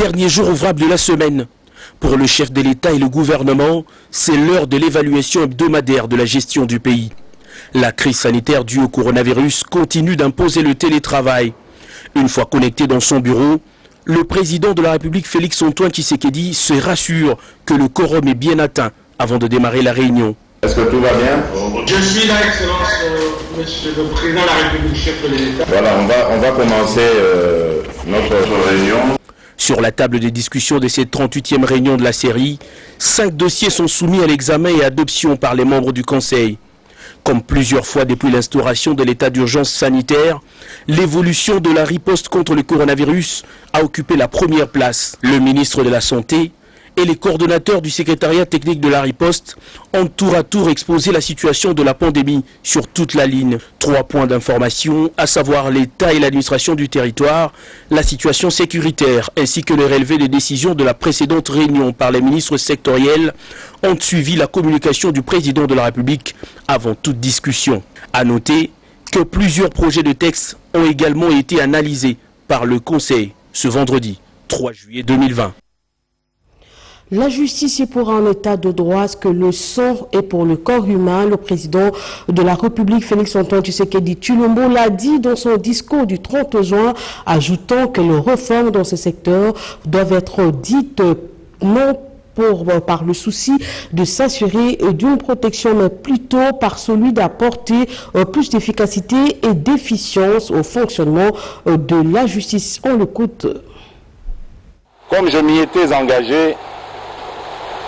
Dernier jour ouvrable de la semaine. Pour le chef de l'État et le gouvernement, c'est l'heure de l'évaluation hebdomadaire de la gestion du pays. La crise sanitaire due au coronavirus continue d'imposer le télétravail. Une fois connecté dans son bureau, le président de la République Félix-Antoine Tshisekedi se rassure que le quorum est bien atteint avant de démarrer la réunion. Est-ce que tout va bien? Je suis là, Excellence, Monsieur le Président de la République, chef de l'État. Voilà, on va commencer notre réunion. Sur la table des discussions de cette 38e réunion de la série, 5 dossiers sont soumis à l'examen et adoption par les membres du Conseil. Comme plusieurs fois depuis l'instauration de l'état d'urgence sanitaire, l'évolution de la riposte contre le coronavirus a occupé la première place. Le ministre de la Santé et les coordonnateurs du secrétariat technique de la riposte ont tour à tour exposé la situation de la pandémie sur toute la ligne. 3 points d'information, à savoir l'État et l'administration du territoire, la situation sécuritaire ainsi que le relevé des décisions de la précédente réunion par les ministres sectoriels ont suivi la communication du président de la République avant toute discussion. À noter que plusieurs projets de texte ont également été analysés par le Conseil ce vendredi 3 juillet 2020. La justice est pour un état de droit ce que le sang est pour le corps humain. Le président de la République, Félix-Antoine Tshisekedi Tshilombo, l'a dit dans son discours du 30 juin, ajoutant que les réformes dans ce secteur doivent être dites non par le souci de s'assurer d'une protection, mais plutôt par celui d'apporter plus d'efficacité et d'efficience au fonctionnement de la justice. On l'écoute. Comme je m'y étais engagé,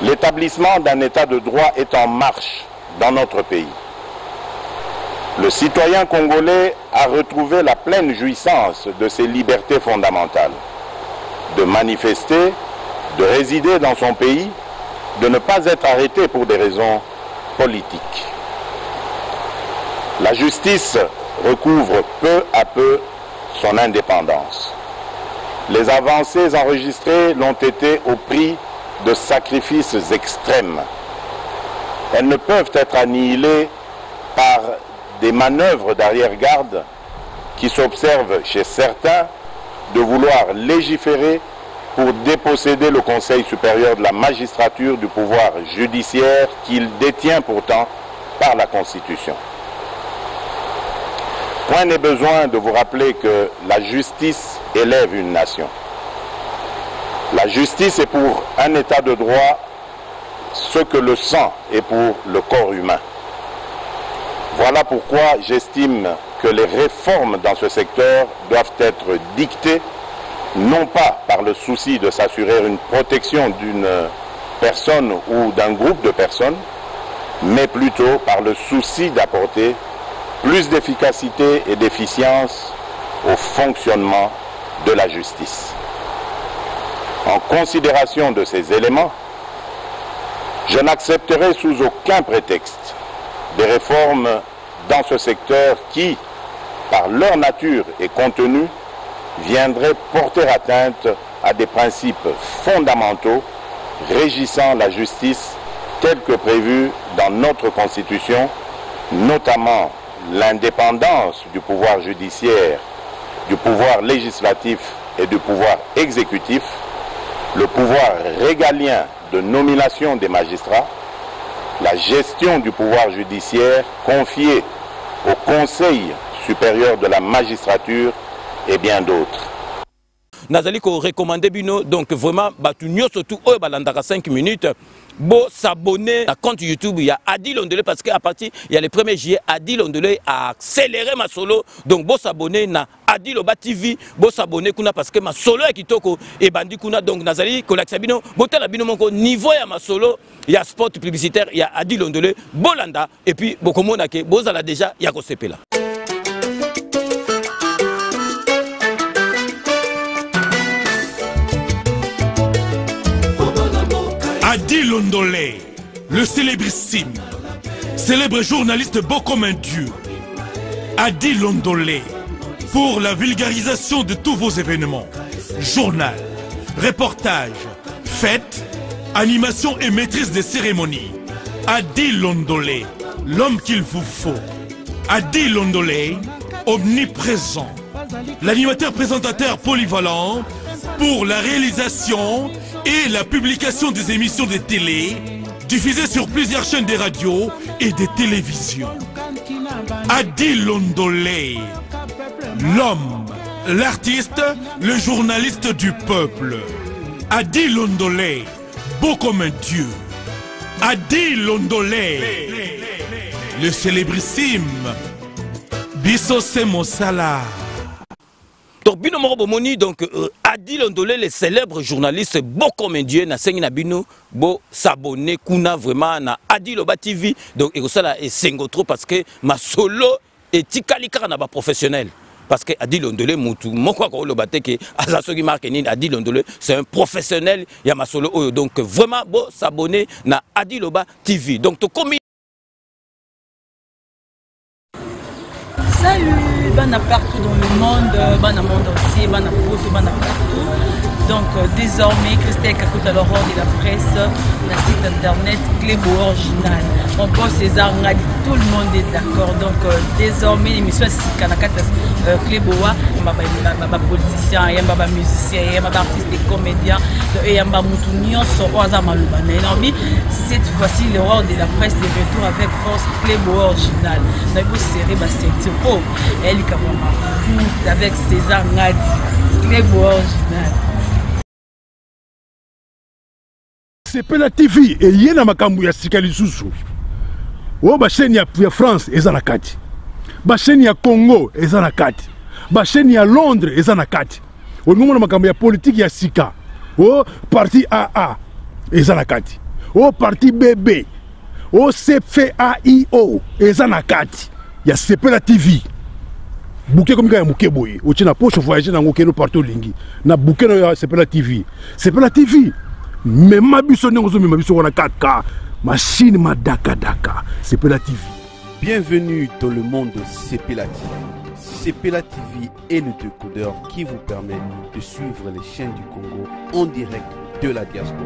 l'établissement d'un état de droit est en marche dans notre pays. Le citoyen congolais a retrouvé la pleine jouissance de ses libertés fondamentales, de manifester, de résider dans son pays, de ne pas être arrêté pour des raisons politiques. La justice recouvre peu à peu son indépendance. Les avancées enregistrées l'ont été au prix de sacrifices extrêmes. Elles ne peuvent être annihilées par des manœuvres d'arrière-garde qui s'observent chez certains de vouloir légiférer pour déposséder le Conseil supérieur de la magistrature du pouvoir judiciaire qu'il détient pourtant par la Constitution. Point n'est besoin de vous rappeler que la justice élève une nation. La justice est pour un état de droit ce que le sang est pour le corps humain. Voilà pourquoi j'estime que les réformes dans ce secteur doivent être dictées non pas par le souci de s'assurer une protection d'une personne ou d'un groupe de personnes, mais plutôt par le souci d'apporter plus d'efficacité et d'efficience au fonctionnement de la justice. En considération de ces éléments, je n'accepterai sous aucun prétexte des réformes dans ce secteur qui, par leur nature et contenu, viendraient porter atteinte à des principes fondamentaux régissant la justice telle que prévue dans notre Constitution, notamment l'indépendance du pouvoir judiciaire, du pouvoir législatif et du pouvoir exécutif, le pouvoir régalien de nomination des magistrats, la gestion du pouvoir judiciaire confiée au Conseil supérieur de la magistrature et bien d'autres. Nazali ko recommander bino donc vraiment batu surtout oyo balandaka 5 minutes bo s'abonner à compte YouTube il y a Adi Londolé parce que à partir il y a le 1er juillet Adi Londolé a accéléré ma solo donc bo s'abonner na Adi Loba TV bo s'abonner kuna parce que ma solo ya kitoko et bandi kuna donc nazali ko laksa bino botala bino moko niveau ya ma solo il y a spot publicitaire il y a Adi Londolé bolanda et puis bokomona ke bozala déjà ya ko sepela. Adi Londolé, le célébrissime, célèbre journaliste beau comme un dieu. Adi Londolé, pour la vulgarisation de tous vos événements, journal, reportage, fêtes, animation et maîtrise des cérémonies. Adi Londolé, l'homme qu'il vous faut. Adi Londolé, omniprésent, l'animateur présentateur polyvalent, pour la réalisation et la publication des émissions de télé diffusées sur plusieurs chaînes de radio et de télévision. Adi Londolé, l'homme, l'artiste, le journaliste du peuple. Adi Londolé, beau comme un dieu. Adi Londolé, le célébrissime. Bisso Semosala. Donc, Bino Morobomoni, donc, Adi Londolé, le célèbre journaliste, beau comme un dieu, na sengi na bino, beau s'abonner, kuna vraiment, na Adi Loba TV. Donc, et ça là, et sengo trop parce que ma solo et tikalika na ba professionnel. Parce que Adi Londolé, Adi Londolé, c'est un professionnel, il y a ma solo. Donc, vraiment, beau s'abonner na Adi Loba TV. Donc, comme salut, bana partout dans le monde, bana monde entier, bana poto, bana partout. Donc désormais, Christelle Kakuta Laurent de la presse, le site internet Clébo Original. Mon boss César Ngadi, tout le monde est d'accord. Donc désormais, l'émission est Kanakata Cléboa, ma politicien, il y a ma musicien, il y a ma artiste et comédien, il y a ma moutounion, son oisa malubane. Cette fois-ci, le roi de la presse de retour avec force Clébo Original. Nous avons serré ma ceinture. Elle est comme ma foot avec César Ngadi, Clébo Original. Sepela TV et yena makambu ya sikali susu. O ba chaîne ya France eza na kati. Ba chaîne ya Congo eza na kati. Ba chaîne ya Londres eza na kati. O ngomona makambu ya politique ya sika. O parti AA eza na kati. O parti BB. O CFAIO eza na kati. Ya Sepela TV. Bouquet comme ya muke boye. O tina poche voyager na ngokeno partout lingi. Na bouquet na Sepela TV. Sepela TV. Mais ma biso n'engozo mais ma biso on a 4K machine ma daka Sepela TV. Bienvenue dans le monde de Sepela TV. Sepela TV est le décodeur qui vous permet de suivre les chaînes du Congo en direct de la diaspora.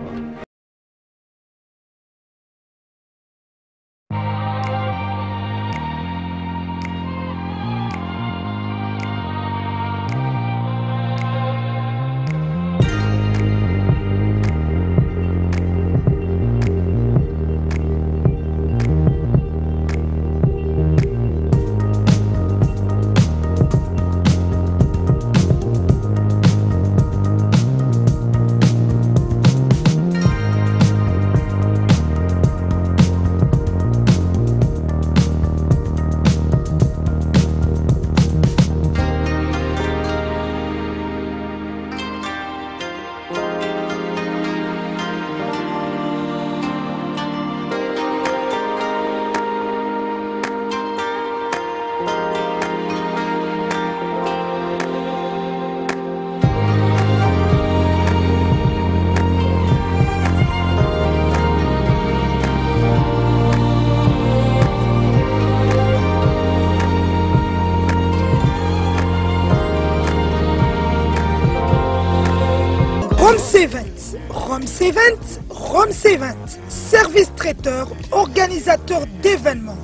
Rome C20, service traiteur, organisateur d'événements,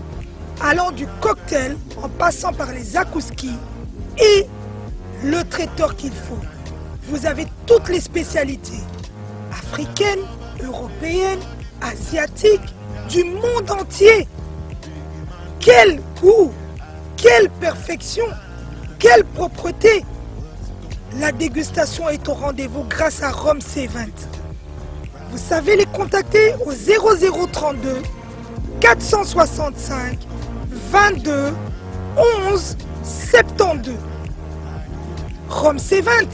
allant du cocktail en passant par les akouskis et le traiteur qu'il faut. Vous avez toutes les spécialités, africaines, européennes, asiatiques, du monde entier. Quel goût, quelle perfection, quelle propreté. La dégustation est au rendez-vous grâce à Rome C20. Vous savez les contacter au 0032 465 22 11 72. Rome C20,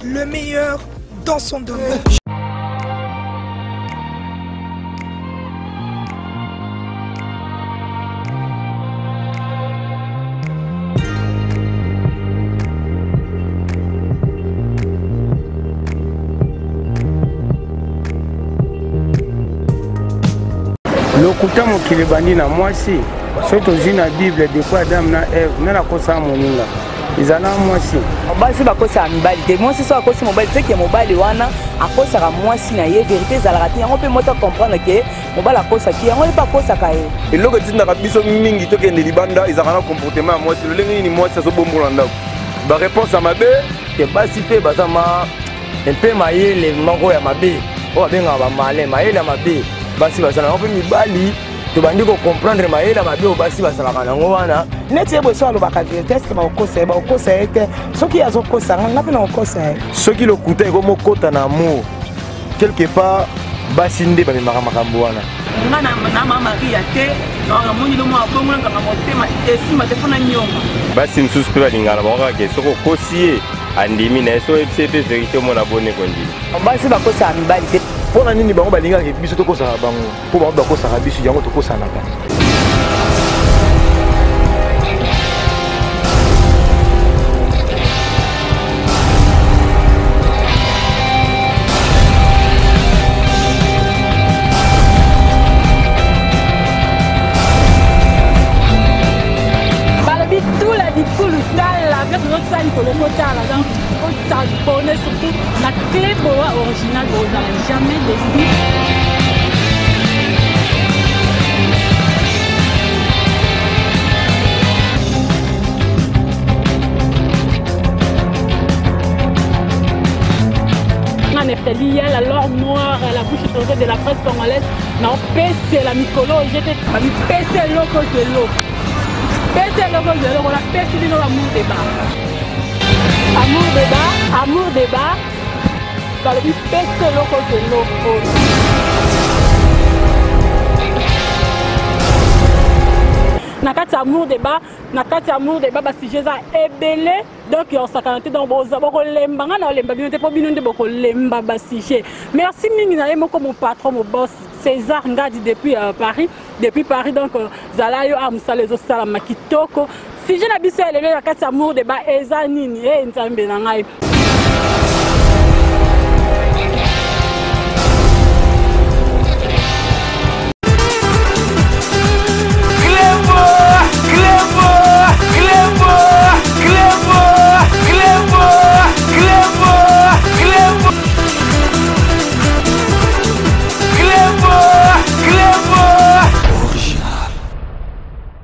le meilleur dans son domaine. lokuta mokili bandi na mwasi so tozi na bible depuis Adam na Eve na nakosa moninga ezala mwasi basi bakosa mibali te mwasi so akosi mobali te ke mobali wana akosaka mwasi na ye vérité ezalaka te yango mpe moto comprendre ke mobali akosaki yango ye mpe akosaka ye eloko etindaka biso mingi tokende libanda ezalaka na comportement ya mwasi lolenge nini mwasi azobombola ndako baréponse ya mabe ke basi mpe baza un peu mayele moko ya mabe oyo babengaka bamale mayele ya mabe basi basalaka mpe mibali tobandi kocomprendre mayele ya mabe oyo basi basalaka nango wana neti ye boso alobaka vérité eske bakokosa ye te soki azokosanga nga mpe na kokosa ye soki lokuta ekomokota na amour quelque part basi nde bamemaka makambo wana nga na mamaria te namoni lomo abongo nanganga motema esima te mpona nyonga basi mosusu mpe balingana bango kaka soki okosi ye andimi na ye so oyebisi ye mpe verité omona bone kondimi basi bakosaka mibali te mpona nini bango balingaka biso tokosaka bango mpo bango bakosaka biso yango tokosanaka surtout la clé boa originale vous n'avez jamais décidé. Il y a la lore noire, la bouche étrangère de la presse congolaise. Non, c'est la mycolo, j'étais pété loco de l'eau. Pété loco de l'eau, on a pété de l'amour débat. Amour débat, dans le but pété loco de l'eau. Nakati amour débat basi jeza ebele donc on s'accante donc boko lemba ngana lemba bino te po bino nde boko lemba basi je merci mingi na yemo comme mon patron mon boss César Ngadi depuis Paris donc zala yo amsa les osala makitoko si je na biso elele nakati amour débat eza nini nzambe na ngai